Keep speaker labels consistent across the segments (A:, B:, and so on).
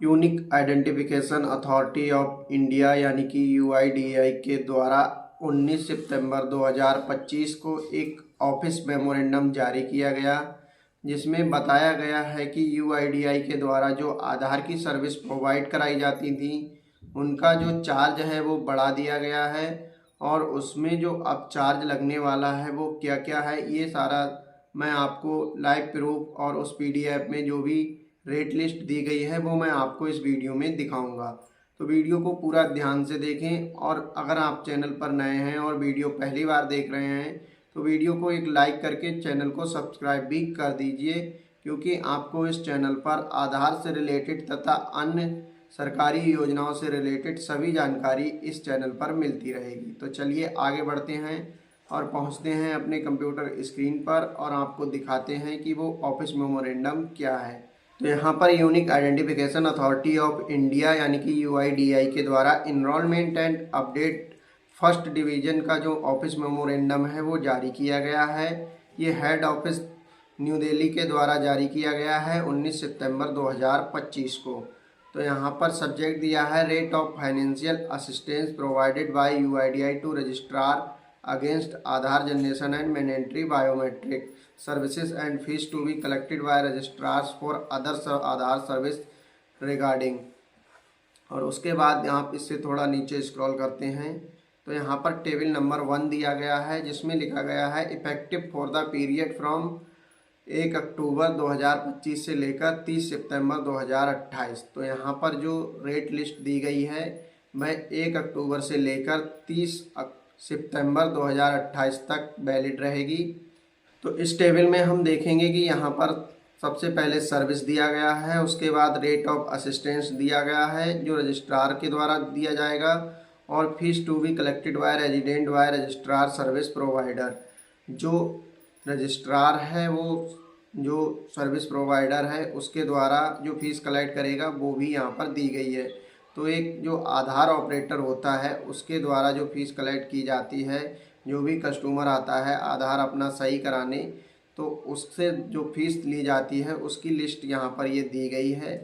A: Unique identification authority of India यानी कि UIDAI के द्वारा 19 सितंबर 2025 को एक ऑफिस मेमोरेंडम जारी किया गया, जिसमें बताया गया है कि यूआईडीएआई के द्वारा जो आधार की सर्विस प्रोवाइड कराई जाती थी उनका जो चार्ज है वो बढ़ा दिया गया है। और उसमें जो अब चार्ज लगने वाला है वो क्या क्या है, ये सारा मैं आपको लाइव प्रूफ और उस पीडीएफ में जो भी रेट लिस्ट दी गई है वो मैं आपको इस वीडियो में दिखाऊंगा। तो वीडियो को पूरा ध्यान से देखें, और अगर आप चैनल पर नए हैं और वीडियो पहली बार देख रहे हैं तो वीडियो को एक लाइक करके चैनल को सब्सक्राइब भी कर दीजिए, क्योंकि आपको इस चैनल पर आधार से रिलेटेड तथा अन्य सरकारी योजनाओं से रिलेटेड सभी जानकारी इस चैनल पर मिलती रहेगी। तो चलिए आगे बढ़ते हैं और पहुंचते हैं अपने कंप्यूटर स्क्रीन पर और आपको दिखाते हैं कि वो ऑफिस मेमोरेंडम क्या है। तो यहाँ पर unique identification authority of India यानी कि यूआईडीएआई के द्वारा enrolment and update first division का जो ऑफिस मेमोरेंडम है वो जारी किया गया है। ये हेड ऑफिस न्यू दिल्ली के द्वारा जारी किया गया है 19 सितंबर 2025 को। तो यहाँ पर सब्जेक्ट दिया है rate of financial assistance provided by UIDAI to registrar against Aadhaar generation and mandatory biometric services and fees to be collected by registrars for other Aadhaar service regarding. और उसके बाद यहाँ इससे थोड़ा नीचे स्क्रॉल करते हैं तो यहाँ पर टेबल नंबर 1 दिया गया है, जिसमें लिखा गया है effective for the period from 1 अक्टूबर 2025 से लेकर 30 सितंबर 2028। तो यहाँ पर जो रेट लिस्ट दी गई है वह 1 अक्टूबर से लेकर 30 सितंबर 2028 तक वैलिड रहेगी। तो इस टेबल में हम देखेंगे कि यहाँ पर सबसे पहले सर्विस दिया गया है, उसके बाद रेट ऑफ असिस्टेंस दिया गया है जो रजिस्ट्रार के द्वारा दिया जाएगा, और fees to be collected by resident by registrar service provider. जो रजिस्ट्रार है वो जो सर्विस प्रोवाइडर है उसके द्वारा जो फीस कलेक्ट करेगा वो भी यहाँ पर दी गई है। तो एक जो आधार ऑपरेटर होता है उसके द्वारा जो फीस कलेक्ट की जाती है, जो भी कस्टमर आता है आधार अपना सही कराने, तो उससे जो फीस ली जाती है उसकी लिस्ट यहाँ पर ये दी गई है।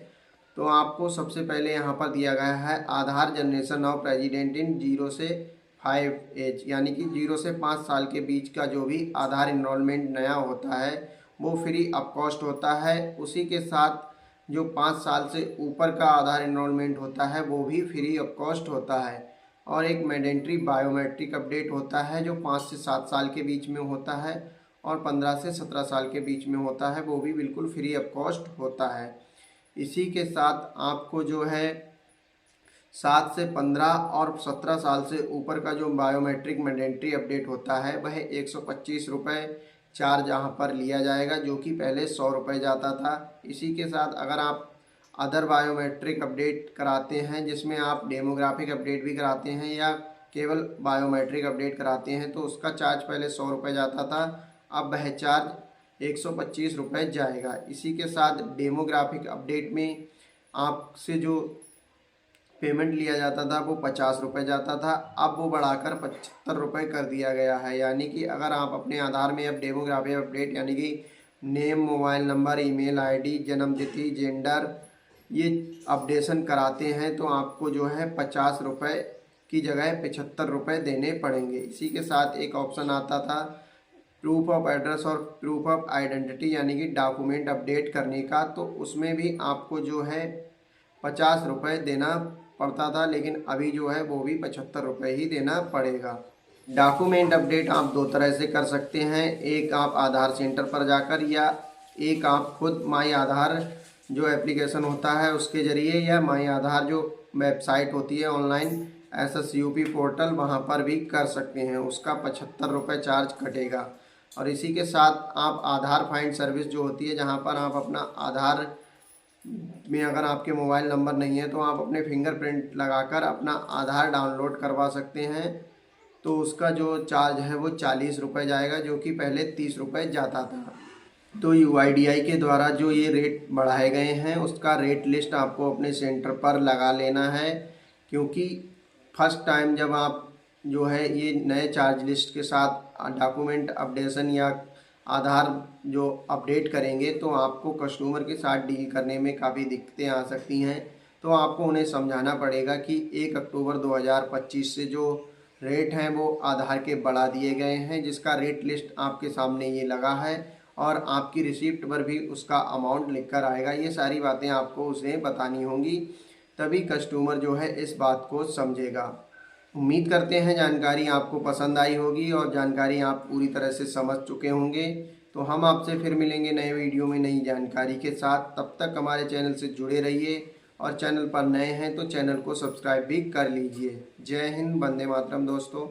A: तो आपको सबसे पहले यहाँ पर दिया गया है आधार जनरेशन ऑफ रेजिडेंट इन 0 से 5 एज, यानी कि 0 से 5 साल के बीच का जो भी आधार इनरोलमेंट नया होता है वो फ्री ऑफ कॉस्ट होता है। उसी के साथ जो 5 साल से ऊपर का आधार इनरोलमेंट होता है वो भी फ्री ऑफ कॉस्ट होता है। और एक मैंडेटरी बायोमेट्रिक अपडेट होता है जो 5 से 7 साल के बीच में होता है, और 15 से 17 साल के बीच में होता है, वो भी बिल्कुल फ्री ऑफ कॉस्ट होता है। इसी के साथ आपको जो है 7 से 15 और 17 साल से ऊपर का जो बायोमेट्रिक मैंडेटरी अपडेट होता है वह 125 रुपये चार्ज यहाँ पर लिया जाएगा, जो कि पहले 100 रुपये जाता था। इसी के साथ अगर आप अदर बायोमेट्रिक अपडेट कराते हैं जिसमें आप डेमोग्राफिक अपडेट भी कराते हैं या केवल बायोमेट्रिक अपडेट कराते हैं तो उसका चार्ज पहले 100 रुपये जाता था, अब वह चार्ज 125 रुपये जाएगा। इसी के साथ डेमोग्राफिक अपडेट में आपसे जो पेमेंट लिया जाता था वो 50 रुपये जाता था, अब वो बढ़ाकर 75 रुपये कर दिया गया है। यानी कि अगर आप अपने आधार में अब डेमोग्राफिक अपडेट यानी कि name, mobile number, email ID, जन्म तिथि, जेंडर ये अपडेशन कराते हैं तो आपको जो है 50 रुपये की जगह 75 रुपये देने पड़ेंगे। इसी के साथ एक ऑप्शन आता था प्रूफ ऑफ एड्रेस और प्रूफ ऑफ आइडेंटिटी यानी कि डॉक्यूमेंट अपडेट करने का, तो उसमें भी आपको जो है 50 रुपये देना पड़ता था, लेकिन अभी जो है वो भी 75 रुपये ही देना पड़ेगा। डॉक्यूमेंट अपडेट आप 2 तरह से कर सकते हैं, एक आप आधार सेंटर पर जाकर, या एक आप खुद माई आधार जो एप्लीकेशन होता है उसके ज़रिए, या माई आधार जो वेबसाइट होती है ऑनलाइन SSUP पोर्टल वहाँ पर भी कर सकते हैं। उसका 75 रुपये चार्ज कटेगा। और इसी के साथ आप आधार फाइंड सर्विस जो होती है, जहाँ पर आप अपना आधार में अगर आपके मोबाइल नंबर नहीं है तो आप अपने फिंगरप्रिंट लगाकर अपना आधार डाउनलोड करवा सकते हैं, तो उसका जो चार्ज है वो 40 रुपये जाएगा, जो कि पहले 30 रुपये जाता था। तो यूआईडीएआई के द्वारा जो ये रेट बढ़ाए गए हैं उसका रेट लिस्ट आपको अपने सेंटर पर लगा लेना है, क्योंकि फर्स्ट टाइम जब आप जो है ये नए चार्ज लिस्ट के साथ डॉक्यूमेंट अपडेशन या आधार जो अपडेट करेंगे तो आपको कस्टमर के साथ डील करने में काफ़ी दिक्कतें आ सकती हैं। तो आपको उन्हें समझाना पड़ेगा कि 1 अक्टूबर 2025 से जो रेट हैं वो आधार के बढ़ा दिए गए हैं, जिसका रेट लिस्ट आपके सामने ये लगा है और आपकी रिसिप्ट पर भी उसका अमाउंट लिख कर आएगा। ये सारी बातें आपको उसे बतानी होंगी, तभी कस्टमर जो है इस बात को समझेगा। उम्मीद करते हैं जानकारी आपको पसंद आई होगी और जानकारी आप पूरी तरह से समझ चुके होंगे। तो हम आपसे फिर मिलेंगे नए वीडियो में नई जानकारी के साथ। तब तक हमारे चैनल से जुड़े रहिए और चैनल पर नए हैं तो चैनल को सब्सक्राइब भी कर लीजिए। जय हिंद, वंदे मातरम दोस्तों।